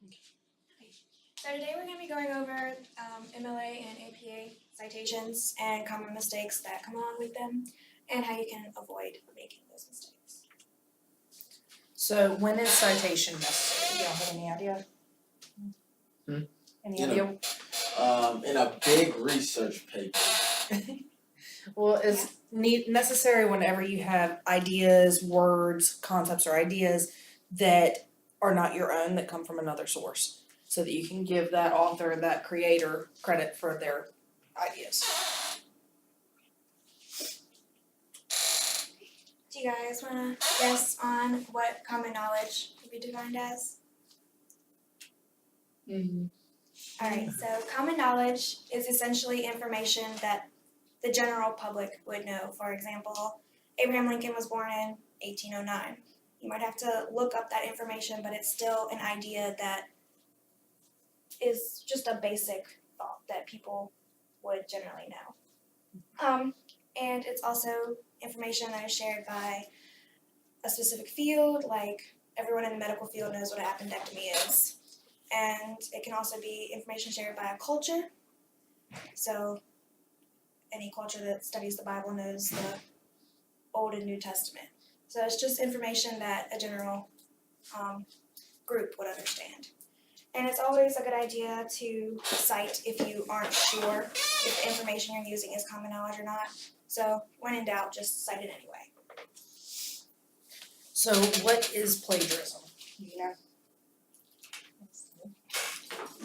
So today we're going to be going over MLA and APA citations and common mistakes that come along with them and how you can avoid making those mistakes. So when is citation necessary? Do y'all have any idea? Any idea? In a big research paper. Well, it's necessary whenever you have ideas, words, concepts, or ideas that are not your own, that come from another source, so that you can give that author, that creator, credit for their ideas. Do you guys want to guess on what common knowledge would be defined as? Alright, so common knowledge is essentially information that the general public would know. For example, Abraham Lincoln was born in 1809. You might have to look up that information, but it's still an idea that is just a basic thought that people would generally know. And it's also information that is shared by a specific field, like everyone in the medical field knows what an appendectomy is. And it can also be information shared by a culture. So any culture that studies the Bible knows the Old and New Testament. So it's just information that a general group would understand. And it's always a good idea to cite if you aren't sure if the information you're using is common knowledge or not. So when in doubt, just cite it anyway. So what is plagiarism? You know?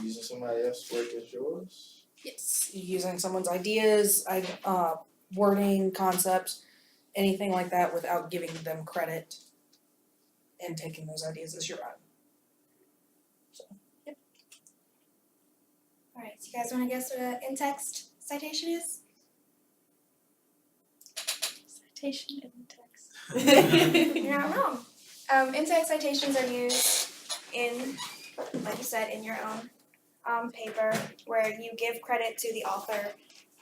Using somebody else's work as yours? Yes. Using someone's ideas, wording, concepts, anything like that without giving them credit and taking those ideas as your own. Alright, so you guys want to guess what an in-text citation is? Citation in text. You're not wrong. In-text citations are used in, like you said, in your own paper where you give credit to the author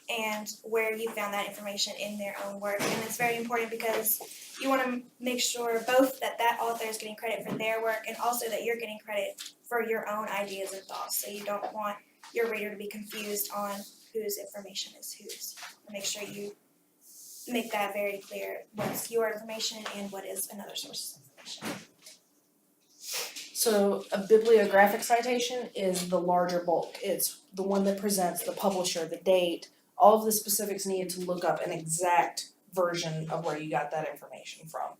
and where you found that information in their own work. And it's very important because you want to make sure both that that author is getting credit for their work and also that you're getting credit for your own ideas and thoughts. So you don't want your reader to be confused on whose information is whose. Make sure you make that very clear, what's your information and what is another source's information. So a bibliographic citation is the larger bulk. It's the one that presents the publisher, the date, all of the specifics needed to look up an exact version of where you got that information from.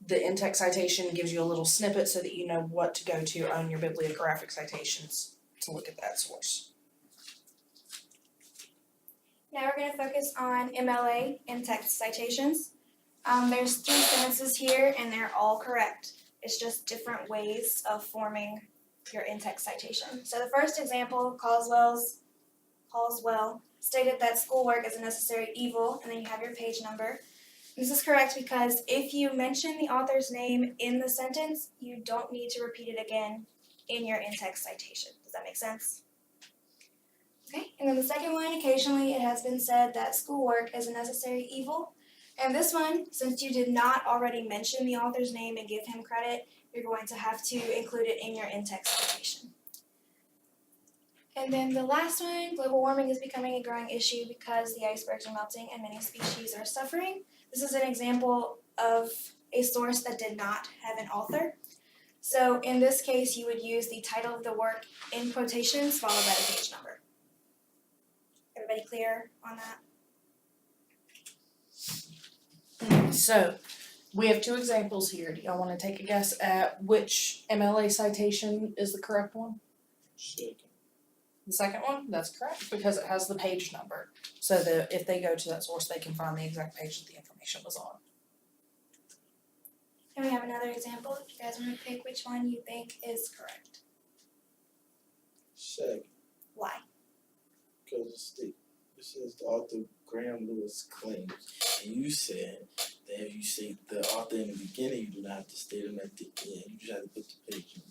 The in-text citation gives you a little snippet so that you know what to go to on your bibliographic citations to look at that source. Now we're going to focus on MLA in-text citations. There's 3 sentences here and they're all correct. It's just different ways of forming your in-text citation. So the first example, Caldwell stated that schoolwork is a necessary evil, and then you have your page number. This is correct because if you mention the author's name in the sentence, you don't need to repeat it again in your in-text citation. Does that make sense? Okay, and then the second one, occasionally it has been said that schoolwork is a necessary evil. And this one, since you did not already mention the author's name and give him credit, you're going to have to include it in your in-text citation. And then the last one, global warming is becoming a growing issue because the icebergs are melting and many species are suffering. This is an example of a source that did not have an author. So in this case, you would use the title of the work in quotations followed by the page number. Everybody clear on that? So we have 2 examples here. Do y'all want to take a guess at which MLA citation is the correct one? Second. The second one? That's correct because it has the page number. So that if they go to that source, they can find the exact page that the information was on. And we have another example. If you guys want to pick which one you think is correct. Second. Why? Because it says the author Graham Lewis claims, and you said that if you say the author in the beginning, you do not have to state them at the end. You just have to put the page in.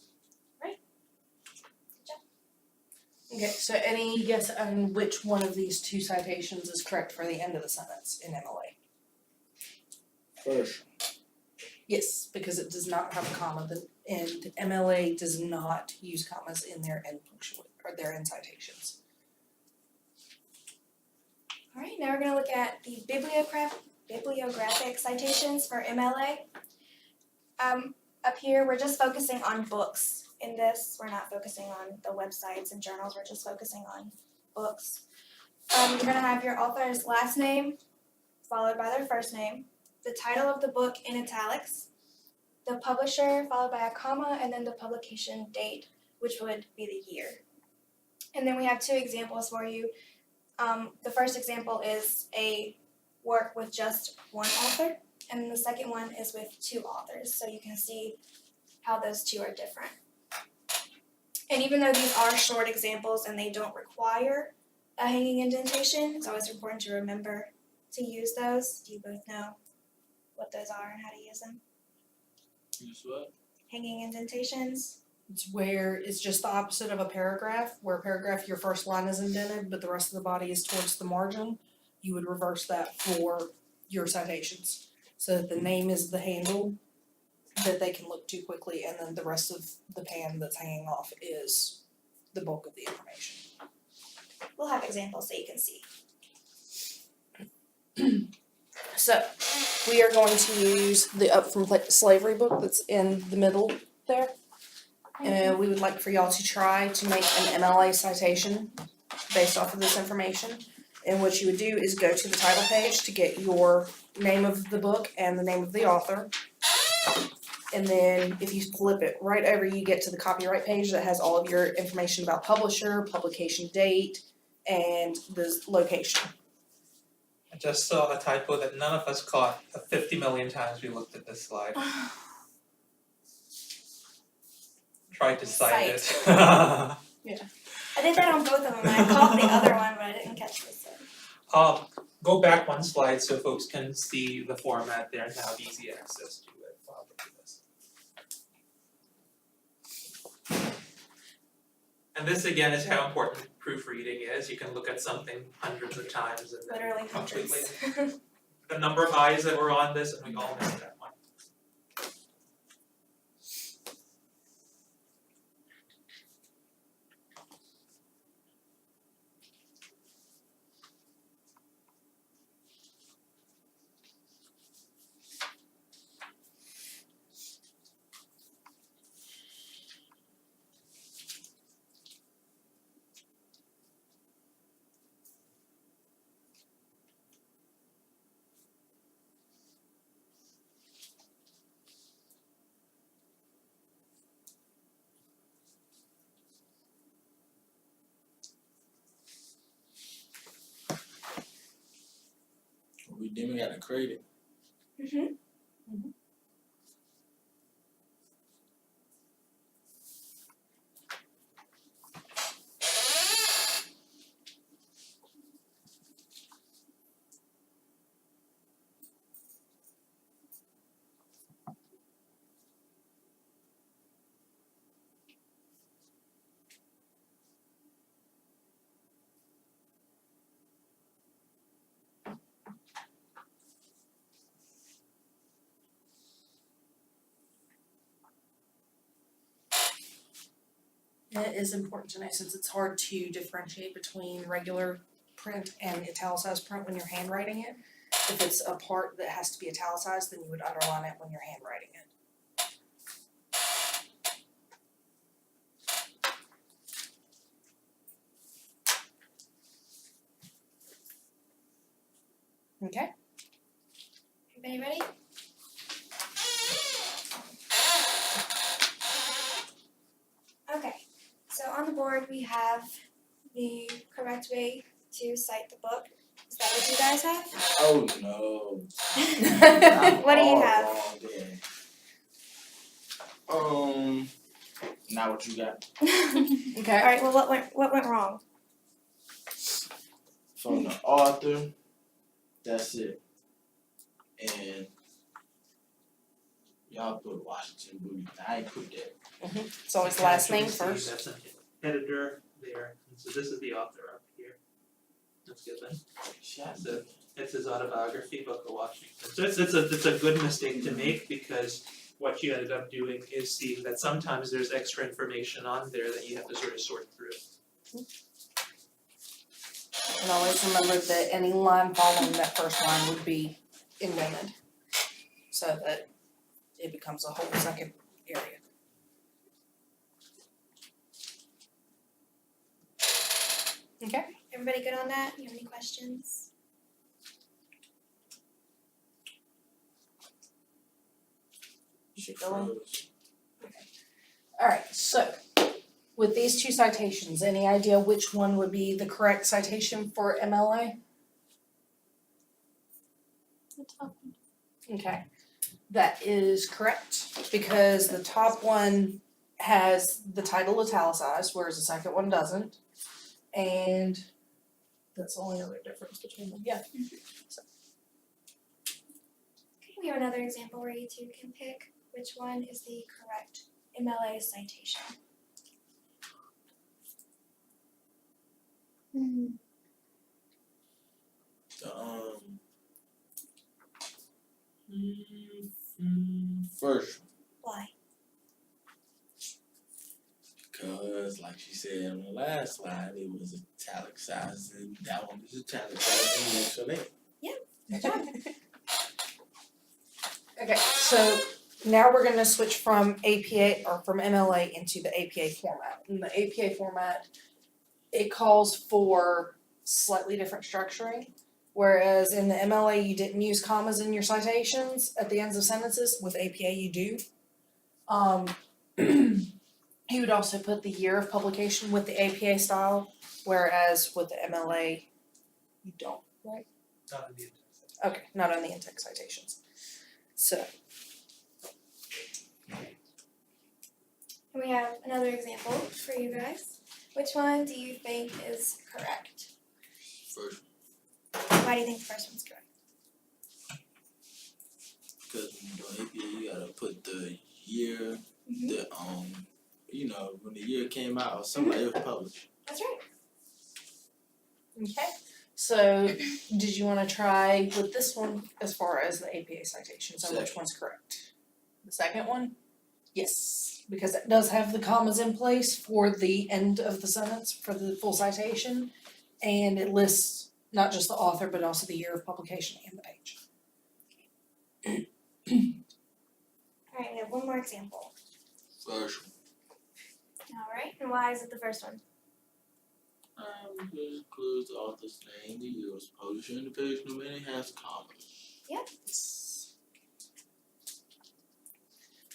Okay, so any guess on which one of these 2 citations is correct for the end of the sentence in MLA? First. Yes, because it does not have a comma. The And MLA does not use commas in their end punctuation or their end citations. Alright, now we're gonna look at the bibliographic citations for MLA. Up here, we're just focusing on books in this. We're not focusing on the websites and journals, we're just focusing on books. You're gonna have your author's last name, followed by their first name, the title of the book in italics, the publisher, followed by a comma, and then the publication date, which would be the year. And then we have two examples for you. The first example is a work with just one author, and the second one is with two authors, so you can see how those two are different. And even though these are short examples and they don't require a hanging indentation, it's always important to remember to use those. Do you both know what those are and how to use them? Use what? Hanging indentations. It's where it's just the opposite of a paragraph, where a paragraph, your first line is indented, but the rest of the body is towards the margin. You would reverse that for your citations, so that the name is the handle that they can look to quickly, and then the rest of the pan that's hanging off is the bulk of the information. We'll have examples so you can see. So, we are going to use the Up From Slavery book that's in the middle there. And we would like for y'all to try to make an MLA citation based off of this information. And what you would do is go to the title page to get your name of the book and the name of the author. And then if you flip it right over, you get to the copyright page that has all of your information about publisher, publication date, and the location. I just saw a typo that none of us caught 50 million times we looked at this slide. Tried to cite it. I did that on both of them. I caught the other one, but I didn't catch this one. Go back one slide so folks can see the format there and have easy access to it while they do this. And this again is how important proofreading is. You can look at something hundreds of times and then Literally hundreds. completely. The number of eyes that were on this, and we all missed that one. Then we gotta create it. Mm-hmm. It is important to know since it's hard to differentiate between regular print and italicized print when you're handwriting it. If it's a part that has to be italicized, then you would underline it when you're handwriting it. Okay. Everybody ready? Okay, so on the board we have the correct way to cite the book. Is that what you guys have? Oh no. What do you have? Not what you got. Okay. Alright, well what went wrong? From the author, that's it. And y'all put Washington Booty. I ain't put that. It's always last name Actually, first. that's an editor there, and so this is the author up here. That's good then. Shot So it's his autobiography, Book of Washington. So it's a good mistake to make because what you ended up doing is seeing that sometimes there's extra information on there that you have to sort of sort through. And always remember that any line following that first line would be indented, so that it becomes a whole second area. Okay, Everybody good on that? You have any questions? you should go on. Froze. Alright, so with these two citations, any idea which one would be the correct citation for MLA? The top one. Okay, that is correct, because the top one has the title italicized, whereas the second one doesn't. And that's the only other difference between them, yeah. Okay, we have another example where you two can pick which one is the correct MLA citation. First, Why? because like she said on the last slide, it was italicized, and that one is italicized, and the next one ain't. Okay, so now we're gonna switch from APA or from MLA into the APA format. In the APA format, it calls for slightly different structuring. Whereas in the MLA, you didn't use commas in your citations at the ends of sentences, with APA you do. You would also put the year of publication with the APA style, whereas with the MLA, you don't, right? Not in the index. Okay, not on the in-text citations. So, And we have another example for you guys. Which one do you think is correct? First, Why do you think the first one's correct? because when you do APA, you gotta put the year, the you know, when the year came out, or somebody it was published. That's right. okay. So, did you wanna try with this one as far as the APA citation, so which Second. one's correct? The second one? Yes, because it does have the commas in place for the end of the sentence for the full citation. And it lists not just the author, but also the year of publication and the page. Alright, we have one more example. First, Alright, and why is it the first one? because it includes the author's name, the year was published, and the page number, and it has commas.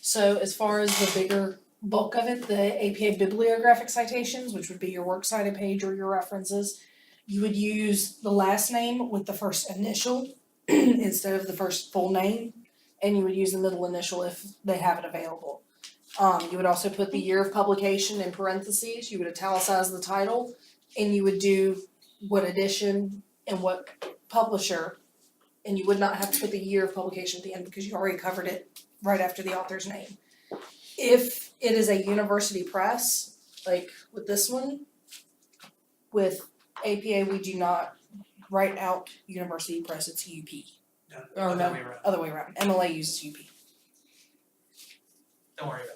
So as far as the bigger bulk of it, the APA bibliographic citations, which would be your works cited page or your references, you would use the last name with the first initial instead of the first full name, and you would use the middle initial if they have it available. You would also put the year of publication in parentheses, you would italicize the title, and you would do what edition and what publisher, and you would not have to put the year of publication at the end because you already covered it right after the author's name. If it is a university press, like with this one, with APA, we do not write out university press, it's UP. No, Or other no, way around. other way around, MLA uses UP. Don't worry about that.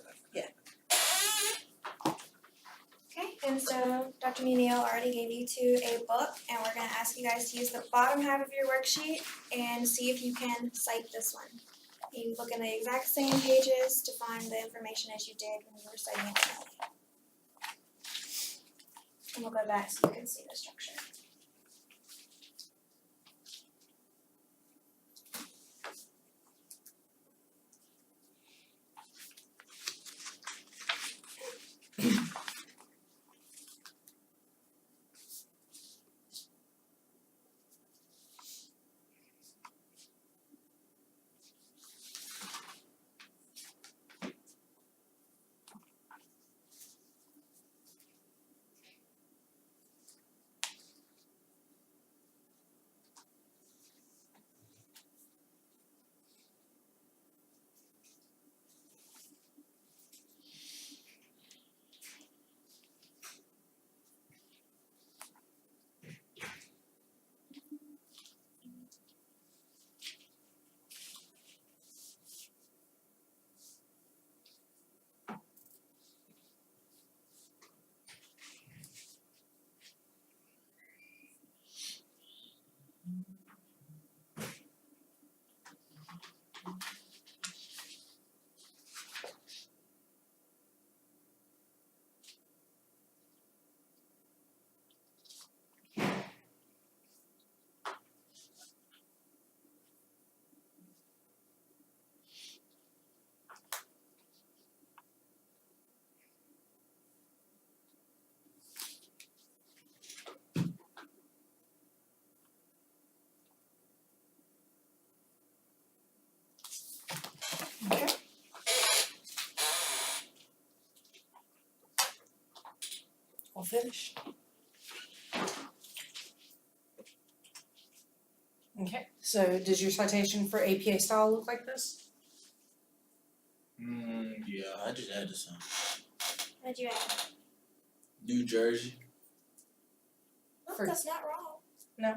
Okay, and so Dr. Neal already gave you two a book, and we're gonna ask you guys to use the bottom half of your worksheet and see if you can cite this one. You look in the exact same pages to find the information as you did when you were citing it manually. And we'll go back so you can see the structure. All finished? Okay, so does your citation for APA style look like this? Yeah, I just added some. What'd you add? New Jersey. Oh, For- that's not wrong. No.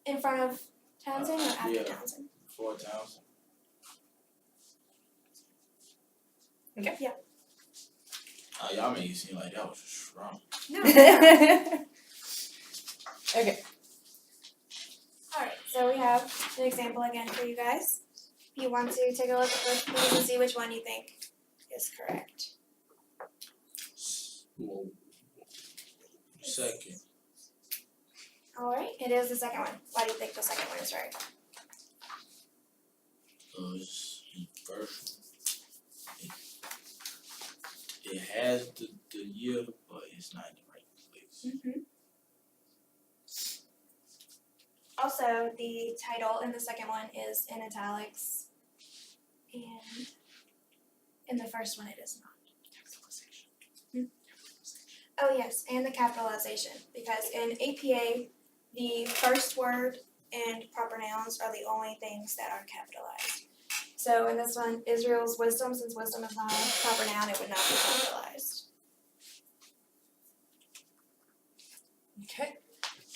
In front of Townsend or after Yeah. Townsend? 4,000. Okay. Yeah. Oh, y'all make it seem like that was just wrong. No. Okay, Alright, so we have an example again for you guys. If you want to take a look at both of these and see which one you think is correct. Whoa. Second. Alright, it is the second one. Why do you think the second one is right? Cause first one, it has the year, but it's not in the right place. Mm-hmm. Also, the title in the second one is in italics, and in the first one it is not. Oh yes, and the capitalization, because in APA, the first word and proper nouns are the only things that are capitalized. So in this one, Israel's wisdom, since wisdom is not a proper noun, it would not be capitalized. okay.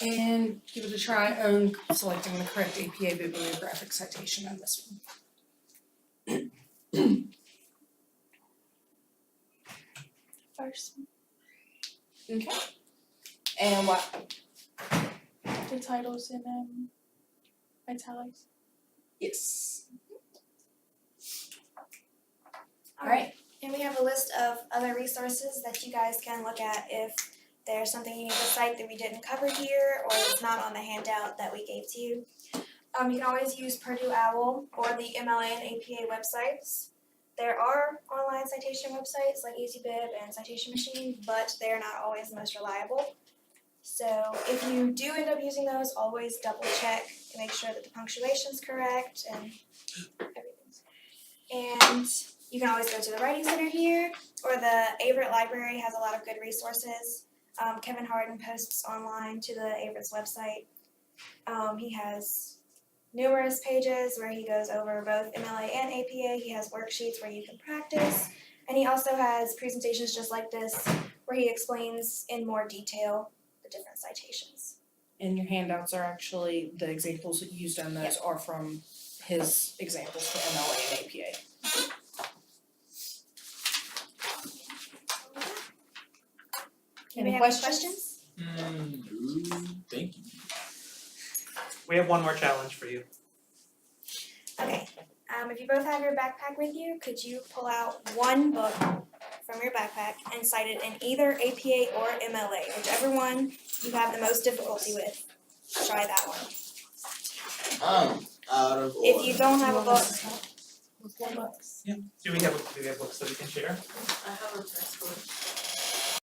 And give it a try on selecting the correct APA bibliographic citation on this one. First one. Okay. And what? The title's in italics. Yes. Alright, and we have a list of other resources that you guys can look at if there's something you need to cite that we didn't cover here, or it's not on the handout that we gave to you. You can always use Purdue OWL or the MLA and APA websites. There are online citation websites like EasyBib and Citation Machine, but they're not always the most reliable. So if you do end up using those, always double check to make sure that the punctuation's correct and everything's. And you can always go to the Writing Center here, or the Averett Library has a lot of good resources. Kevin Harden posts online to the Averett's website. He has numerous pages where he goes over both MLA and APA. He has worksheets where you can practice. And he also has presentations just like this where he explains in more detail the different citations. And your handouts are actually, the examples that used on those are from his examples for MLA and APA. Anybody have any questions? Thank you. We have one more challenge for you. Okay. If you both have your backpack with you, could you pull out one book from your backpack and cite it in either APA or MLA, whichever one you have the most difficulty with. Try that one. I'm out of order. If you don't have a book, Do we have books that we can share? I have a textbook.